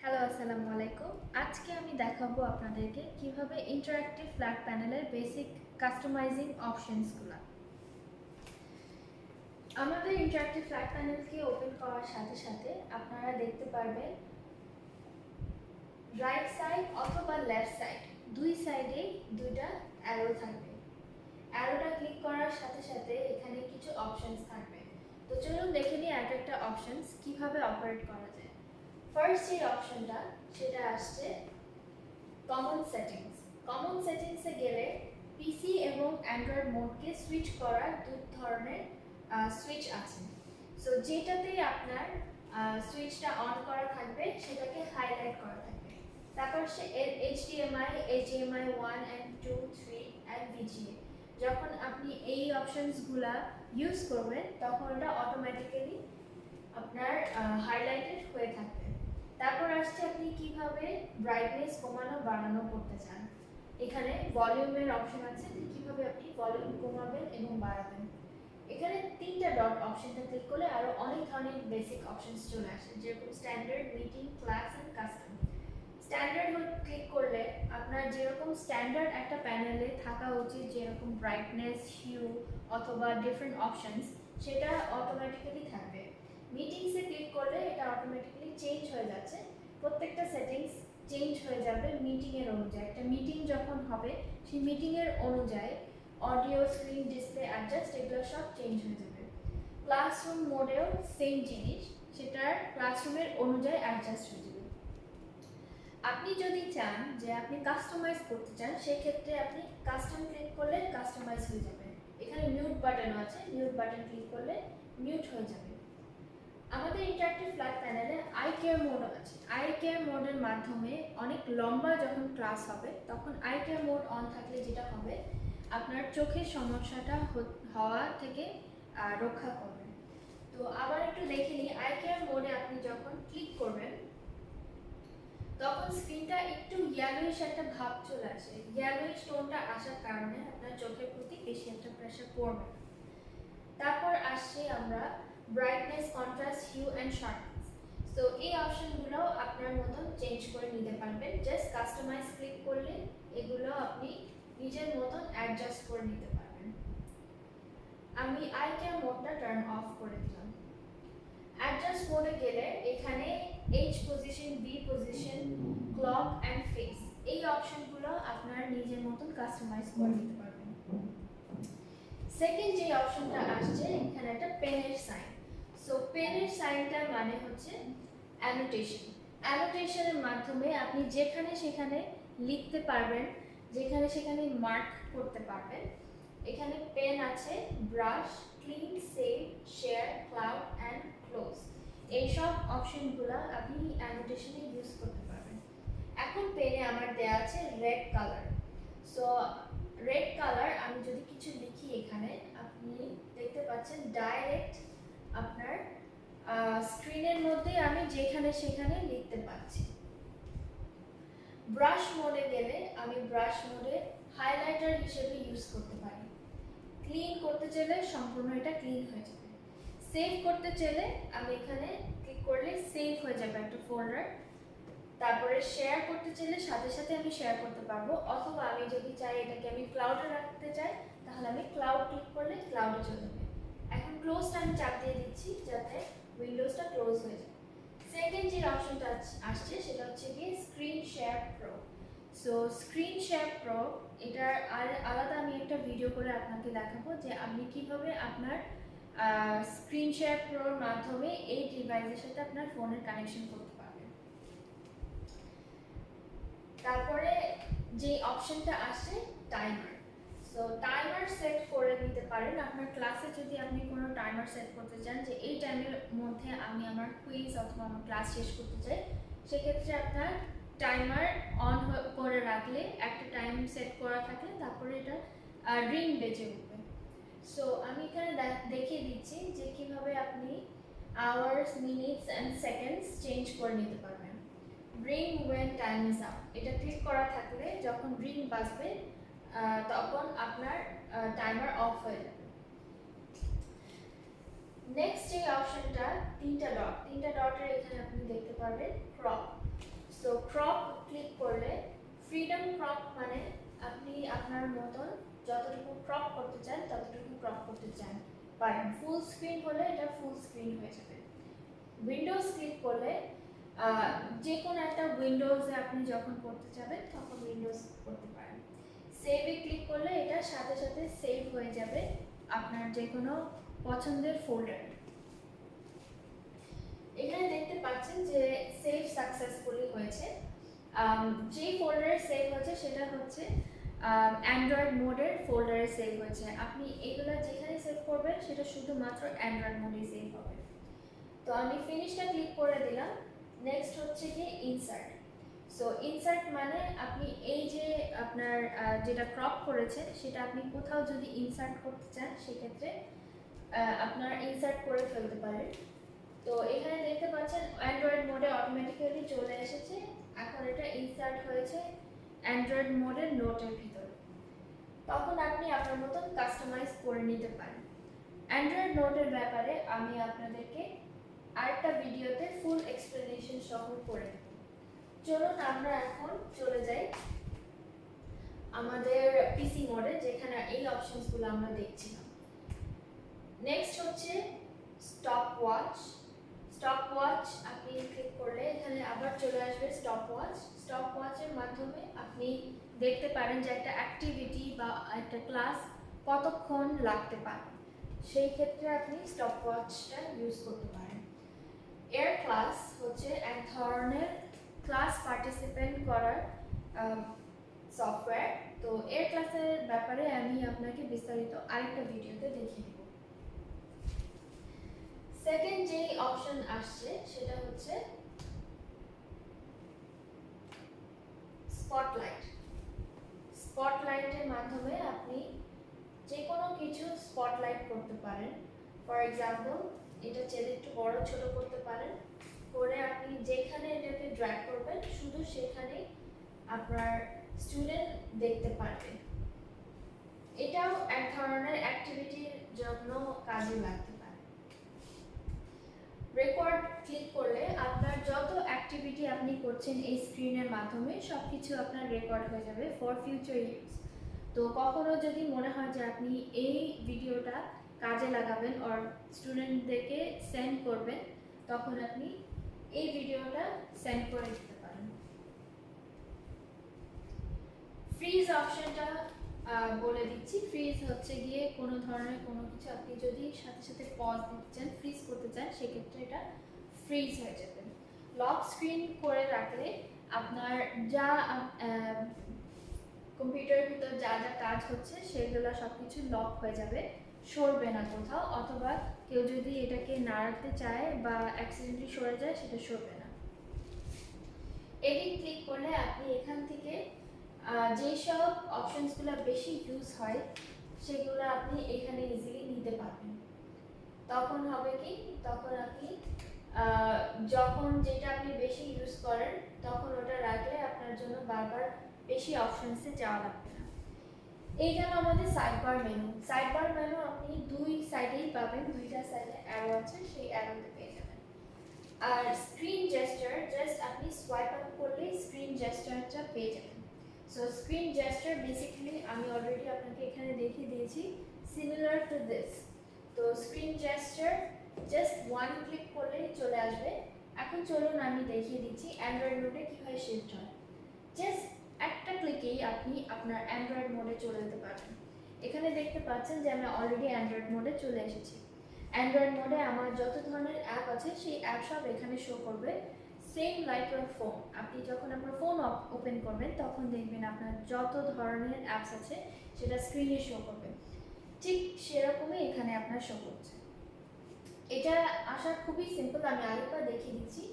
Hello, আসসালামু আলাইকুম। আজকে আমি দেখাবো আপনাদেরকে কিভাবে ইন্টারঅ্যাক্টিভ ফ্ল্যাট প্যানেলের বেসিক কাস্টমাইজিং অপশনসগুলো। আমাদের ইন্টারঅ্যাক্টিভ ফ্ল্যাট প্যানেলকে ওপেন করার সাথে সাথে আপনারা দেখতে পারবেন রাইট সাইড অথবা লেফট সাইড দুই সাইডেই দুইটা অ্যারো থাকবে। অ্যারোটা ক্লিক করার সাথে সাথে এখানে কিছু অপশনস থাকবে। তো চলুন দেখে নিই এক একটা অপশনস কিভাবে অপারেট করা যায়। ফার্স্ট যে অপশনটা সেটা আসছে কমন সেটিংস। কমন সেটিংসে গেলে পিসি এবং অ্যান্ড্রয়েড মোডকে সুইচ করার দুই ধরনের সুইচ আছে। সো যেটাতেই আপনার সুইচটা অন করা থাকবে সেটাকে হাইলাইট করা থাকবে। তারপর সে HDMI 1 and 2 3 and VGA। যখন আপনি এই অপশনসগুলা ইউজ করবেন তখন ওটা অটোমেটিক্যালি আপনার হাইলাইটেড হয়ে থাকবে। তারপর আসছে আপনি কিভাবে ব্রাইটনেস কমানো বাড়ানো করতে চান। এখানে ভলিউমের অপশন আছে যে কিভাবে আপনি ভলিউম কমাবেন এবং বাড়াবেন। এখানে তিনটা ডট অপশনটা ক্লিক করলে আরো অনেক ধরনের বেসিক অপশনস চলে আসে, যেরকম standard, meeting, class and custom. Standard click করলে আপনার যেরকম স্ট্যান্ডার্ড একটা প্যানেলে থাকা উচিত, যেরকম ব্রাইটনেস, হিউ অথবা ডিফারেন্ট অপশনস, সেটা অটোমেটিক্যালি থাকবে। মিটিংসে ক্লিক করলে এটা অটোমেটিক্যালি চেঞ্জ হয়ে যাচ্ছে, প্রত্যেকটা সেটিংস চেঞ্জ হয়ে যাবে মিটিংয়ের অনুযায়ী। একটা মিটিং যখন হবে সেই মিটিংয়ের অনুযায়ী অডিও, স্ক্রিন, ডিসপ্লে, অ্যাডজাস্ট এগুলো সব চেঞ্জ হয়ে যাবে। ক্লাসরুম মোডেও সেম জিনিস, সেটার ক্লাসরুমের অনুযায়ী অ্যাডজাস্ট হয়ে যাবে। আপনি যদি চান যে আপনি কাস্টমাইজ করতে চান, সেক্ষেত্রে আপনি কাস্টম ক্লিক করলে কাস্টমাইজ হয়ে যাবে। এখানে মিউট বাটন আছে, মিউট বাটন ক্লিক করলে মিউট হয়ে যাবে। আমাদের ইন্টারঅ্যাক্টিভ ফ্ল্যাট প্যানেলে আই কেয়ার মোড আছে। আই কেয়ার মোডের মাধ্যমে অনেক লম্বা যখন ক্লাস হবে তখন আই কেয়ার মোড অন থাকলে যেটা হবে আপনার চোখের সমস্যাটা হওয়া থেকে রক্ষা করবে। তো আবার একটু দেখে নিই, আই কেয়ার মোডে আপনি যখন ক্লিক করবেন তখন স্ক্রিনটা একটু ইয়েলোইশ একটা ভাব চলে আসে। ইয়েলোইশ টোনটা আসার কারণে আপনার চোখের প্রতি বেশি একটা প্রেশার পড়বে। তারপর আসছি আমরা brightness, contrast, hue and sharpness. So এই অপশনগুলো আপনার মতন চেঞ্জ করে নিতে পারবেন। জাস্ট কাস্টমাইজ ক্লিক করলে এগুলো আপনি নিজের মতন অ্যাডজাস্ট করে নিতে পারবেন। আমি আই কেয়ার মোডটা টার্ন অফ করে দিলাম। অ্যাডজাস্ট মোডে গেলে এখানে H position, B position, clock and phase, এই অপশনগুলো আপনার নিজের মতন কাস্টমাইজ করে নিতে পারবেন। সেকেন্ড যে অপশনটা আসছে এখানে একটা পেনের সাইন। সো পেনের সাইনটার মানে হচ্ছে অ্যানোটেশন। অ্যানোটেশনের মাধ্যমে আপনি যেখানে সেখানে লিখতে পারবেন, যেখানে সেখানে মার্ক করতে পারবেন। এখানে পেন আছে, brush, clean, save, share, cloud and close, এইসব অপশনগুলো আপনি অ্যানোটেশনে ইউজ করতে পারবেন। এখন পেনে আমার দেয়া আছে red colour. So red colour আমি যদি কিছু লিখি এখানে আপনি দেখতে পাচ্ছেন ডাইরেক্ট আপনার স্ক্রিনের মধ্যে আমি যেখানে সেখানে লিখতে পাচ্ছি। ব্রাশ মোডে গেলে আমি ব্রাশ মোডে হাইলাইটার হিসেবে ইউজ করতে পারি। ক্লিন করতে চাইলে সম্পূর্ণ এটা ক্লিন হয়ে যাবে। সেভ করতে চাইলে আমি এখানে ক্লিক করলে সেভ হয়ে যাবে একটা ফোল্ডার। তারপরে শেয়ার করতে চাইলে সাথে সাথে আমি শেয়ার করতে পারবো, অথবা আমি যদি চাই এটাকে আমি ক্লাউডে রাখতে চাই তাহলে আমি ক্লাউড ক্লিক করলে ক্লাউডে চলে যাবে। এখন ক্লোজটা আমি চাপ দিয়ে দিচ্ছি যাতে উইন্ডোজটা ক্লোজ হয়ে যায়। সেকেন্ড যে অপশনটা আসছে সেটা হচ্ছে গিয়ে screen share pro. So screen share pro এটার আলাদা আমি একটা ভিডিও করে আপনাকে দেখাবো যে আপনি কিভাবে আপনার স্ক্রিন শেয়ার প্রোর মাধ্যমে এই ডিভাইসের সাথে আপনার ফোনের কানেকশন করতে পারবেন। তারপরে যে অপশনটা আসছে টাইমার। সো টাইমার সেট করে নিতে পারেন আপনার ক্লাসে। যদি আপনি কোনো টাইমার সেট করতে চান যে এই টাইমের মধ্যে আমি আমার কুইজ অথবা আমার ক্লাস শেষ করতে চাই, সেক্ষেত্রে আপনার টাইমার অন করে রাখলে একটা টাইম সেট করা থাকলে তারপরে এটা রিং বেজে উঠবে। সো আমি এখানে দেখিয়ে দিচ্ছি যে কিভাবে আপনি hours, minutes and seconds change করে নিতে পারবেন। Ring when time is up, এটা ক্লিক করা থাকলে যখন রিং বাজবে তখন আপনার টাইমার অফ হয়ে যাবে। নেক্সট যে অপশনটা তিনটা ডটের, এখানে আপনি দেখতে পারবেন ক্রপ। সো ক্রপ ক্লিক করলে ফ্রিডম ক্রপ মানে আপনি আপনার মতন যতটুকু ক্রপ করতে চান ততটুকু ক্রপ করতে চান পারেন। ফুল স্ক্রিন হলে এটা ফুল স্ক্রিন হয়ে যাবে। উইন্ডোজ ক্লিক করলে যে কোনো একটা উইন্ডোজে আপনি যখন করতে যাবেন তখন উইন্ডোজ করতে পারেন। সেভে ক্লিক করলে এটা সাথে সাথে সেভ হয়ে যাবে আপনার যে কোনো পছন্দের ফোল্ডার। এখানে দেখতে পাচ্ছেন যে সেভ সাকসেসফুলি হয়েছে। যে ফোল্ডারে সেভ হয়েছে সেটা হচ্ছে অ্যান্ড্রয়েড মোডের ফোল্ডারে সেভ হয়েছে। আপনি এগুলো যেখানে সেভ করবেন সেটা শুধুমাত্র অ্যান্ড্রয়েড মোডে সেভ হবে। তো আমি ফিনিশটা ক্লিক করে দিলাম। নেক্সট হচ্ছে কি ইনসার্ট। সো ইনসার্ট মানে আপনি এই যে আপনার যেটা ক্রপ করেছেন সেটা আপনি কোথাও যদি ইনসার্ট করতে চান সেক্ষেত্রে আপনার ইনসার্ট করে ফেলতে পারেন। তো এখানে দেখতে পাচ্ছেন অ্যান্ড্রয়েড মোডে অটোমেটিক্যালি চলে এসেছে। এখন এটা ইনসার্ট হয়েছে অ্যান্ড্রয়েড মোডের নোটের ভিতরে। তখন আপনি আপনার মতন কাস্টমাইজ করে নিতে পারেন। অ্যান্ড্রয়েড নোটের ব্যাপারে আমি আপনাদেরকে আরেকটা ভিডিওতে ফুল এক্সপ্লেনেশন সহ করে দেব। চলুন আমরা এখন চলে যাই আমাদের পিসি মোডে, যেখানে এই অপশনসগুলো আমরা দেখছিলাম। নেক্সট হচ্ছে স্টপ ওয়াচ। স্টপ ওয়াচ আপনি ক্লিক করলে এখানে আবার চলে আসবে স্টপ ওয়াচ। স্টপ ওয়াচের মাধ্যমে আপনি দেখতে পারেন যে একটা অ্যাক্টিভিটি বা একটা ক্লাস কতক্ষণ লাগতে পারে, সেই ক্ষেত্রে আপনি স্টপ ওয়াচটা ইউজ করতে পারেন। এর ক্লাস হচ্ছে এক ধরনের ক্লাস পার্টিসিপেন্ট করার সফটওয়্যার। তো এর ক্লাসের ব্যাপারে আমি আপনাকে বিস্তারিত আরেকটা ভিডিওতে দেখিয়ে দেব। সেকেন্ড যে অপশন আসছে সেটা হচ্ছে স্পটলাইট। স্পটলাইটের মাধ্যমে আপনি যে কোনো কিছু স্পটলাইট করতে পারেন। ফর এক্সাম্পল এটা চেয়ে একটু বড় ছোট করতে পারেন, করে আপনি যেখানে এটাকে ড্র্যাগ করবেন শুধু সেখানেই আপনার স্টুডেন্ট দেখতে পারবে। এটাও এক ধরনের অ্যাক্টিভিটির জন্য কাজে লাগতে পারে। রেকর্ড ক্লিক করলে আপনার যত অ্যাক্টিভিটি আপনি করছেন এই স্ক্রিনের মাধ্যমে সবকিছু আপনার রেকর্ড হয়ে যাবে ফর ফিউচার ইউজ। তো কখনো যদি মনে হয় যে আপনি এই ভিডিওটা কাজে লাগাবেন আর স্টুডেন্টদেরকে সেন্ড করবেন, তখন আপনি এই ভিডিওটা সেন্ড করে দিতে পারেন। ফ্রিজ অপশনটা বলে দিচ্ছি। ফ্রিজ হচ্ছে গিয়ে কোনো ধরনের কোনো কিছু আপনি যদি সাথে সাথে পজ দিতে চান, ফ্রিজ করতে চান, সেক্ষেত্রে এটা ফ্রিজ হয়ে যাবে। লক স্ক্রিন করে রাখলে আপনার যা কম্পিউটারের ভিতর যা যা কাজ হচ্ছে সেগুলো সব কিছু লক হয়ে যাবে, সরবে না কোথাও, অথবা কেউ যদি এটাকে নাড়াতে চায় বা অ্যাক্সিডেন্টলি সরে যায় সেটা সরবে না। এডিট ক্লিক করলে আপনি এখান থেকে যেসব অপশনসগুলো বেশি ইউজ হয় সেগুলো আপনি এখানে ইজিলি নিতে পারবেন। তখন হবে কি, তখন আপনি যখন যেটা আপনি বেশি ইউজ করেন তখন ওটা রাখলে আপনার জন্য বারবার বেশি অপশনসে যাওয়া লাগবে না। এই গেল আমাদের সাইডবার মেনু। সাইডবার মেনু আপনি দুই সাইডেই পাবেন, দুইটা সাইডে অ্যারো আছে, সেই অ্যারোতে পেয়ে যাবেন। আর স্ক্রিন জেস্টার, জাস্ট আপনি সোয়াইপ আপ করলেই স্ক্রিন জেস্টারটা পেয়ে যাবেন। সো স্ক্রিন জেস্টার বেসিক্যালি আমি অলরেডি আপনাকে এখানে দেখিয়ে দিয়েছি, সিমিলার টু দিস। তো screen gesture just one click করলেই চলে আসবে। এখন চলুন আমি দেখিয়ে দিচ্ছি অ্যান্ড্রয়েড মোডে কীভাবে শিফট হয়। জাস্ট একটা ক্লিকেই আপনি আপনার অ্যান্ড্রয়েড মোডে চলে যেতে পারবেন। এখানে দেখতে পাচ্ছেন যে আমি অলরেডি অ্যান্ড্রয়েড মোডে চলে এসেছি। অ্যান্ড্রয়েড মোডে আমার যত ধরনের অ্যাপ আছে সেই অ্যাপ সব এখানে শো করবে, সেম লাইক ইউর ফোন। আপনি যখন আপনার ফোন ওপেন করবেন তখন দেখবেন আপনার যত ধরনের অ্যাপস আছে সেটা স্ক্রিনে শো করবে, ঠিক সেরকমই এখানে আপনার শো করছে। এটা আসা খুবই সিম্পল, আমি আরেকবার দেখিয়ে দিচ্ছি।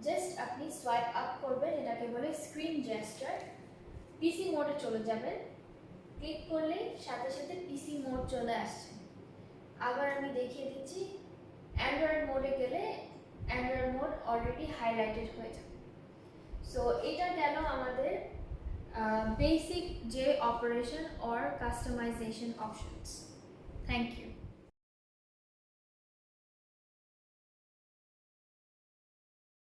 জাস্ট আপনি সোয়াইপ আপ করবেন, এটাকে বলে স্ক্রিন জেস্টার। পিসি মোডে চলে যাবেন, ক্লিক করলে সাথে সাথে পিসি মোড চলে আসছে। আবার আমি দেখিয়ে দিচ্ছি, অ্যান্ড্রয়েড মোডে গেলে অ্যান্ড্রয়েড মোড অলরেডি হাইলাইটেড হয়ে যাবে। সো এটা গেল আমাদের বেসিক যে operation or customization options. Thank you.